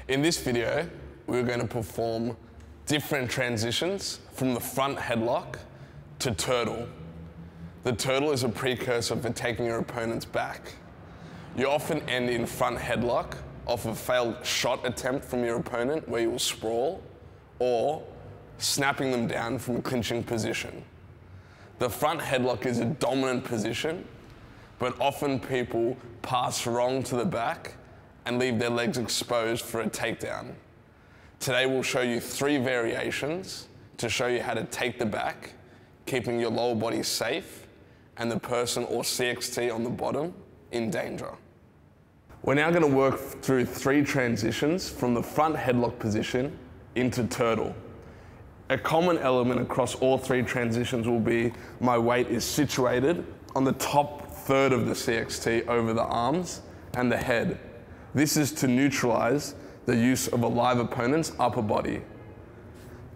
In this video, we're going to perform different transitions from the front headlock to turtle. The turtle is a precursor for taking your opponent's back. You often end in front headlock off a failed shot attempt from your opponent where you will sprawl, or snapping them down from a clinching position. The front headlock is a dominant position, but often people pass wrong to the back and leave their legs exposed for a takedown. Today we'll show you 3 variations to show you how to take the back, keeping your lower body safe and the person or CXT on the bottom in danger. We're now going to work through 3 transitions from the front headlock position into turtle. A common element across all 3 transitions will be my weight is situated on the top third of the CXT over the arms and the head. This is to neutralize the use of a live opponent's upper body.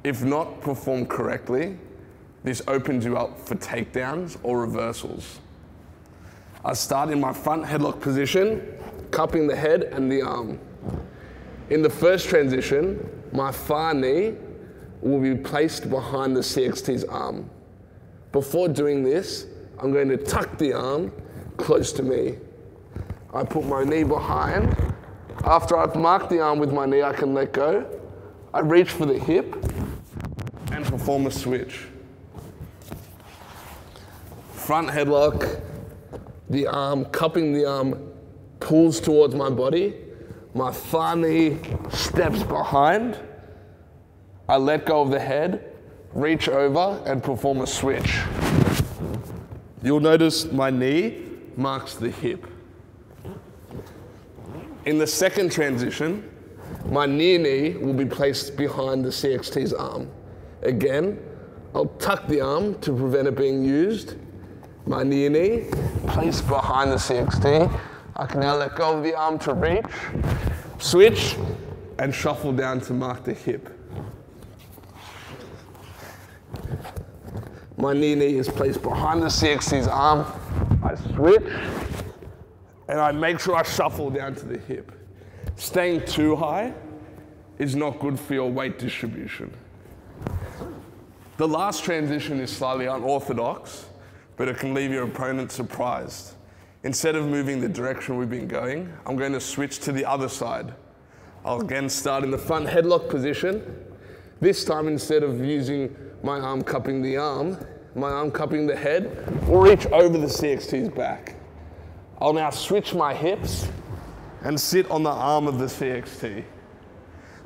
If not performed correctly, this opens you up for takedowns or reversals. I start in my front headlock position, cupping the head and the arm. In the first transition, my far knee will be placed behind the CXT's arm. Before doing this, I'm going to tuck the arm close to me. I put my knee behind. After I've marked the arm with my knee, I can let go. I reach for the hip and perform a switch. Front headlock, the arm, cupping the arm, pulls towards my body. My far knee steps behind. I let go of the head, reach over and perform a switch. You'll notice my knee marks the hip. In the second transition, my near knee will be placed behind the CXT's arm. Again, I'll tuck the arm to prevent it being used. My near knee placed behind the CXT. I can now let go of the arm to reach, switch, and shuffle down to mark the hip. My near knee is placed behind the CXT's arm. I switch, and I make sure I shuffle down to the hip. Staying too high is not good for your weight distribution. The last transition is slightly unorthodox, but it can leave your opponent surprised. Instead of moving the direction we've been going, I'm going to switch to the other side. I'll again start in the front headlock position. This time, instead of using my arm cupping the arm, my arm cupping the head, will reach over the CXT's back. I'll now switch my hips and sit on the arm of the CXT.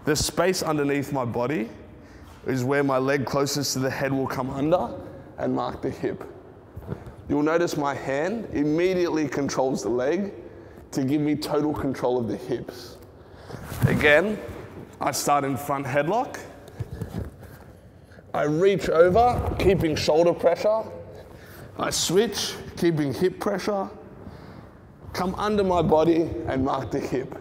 The space underneath my body is where my leg closest to the head will come under and mark the hip. You'll notice my hand immediately controls the leg to give me total control of the hips. Again, I start in front headlock. I reach over, keeping shoulder pressure. I switch, keeping hip pressure. Come under my body and mark the hip.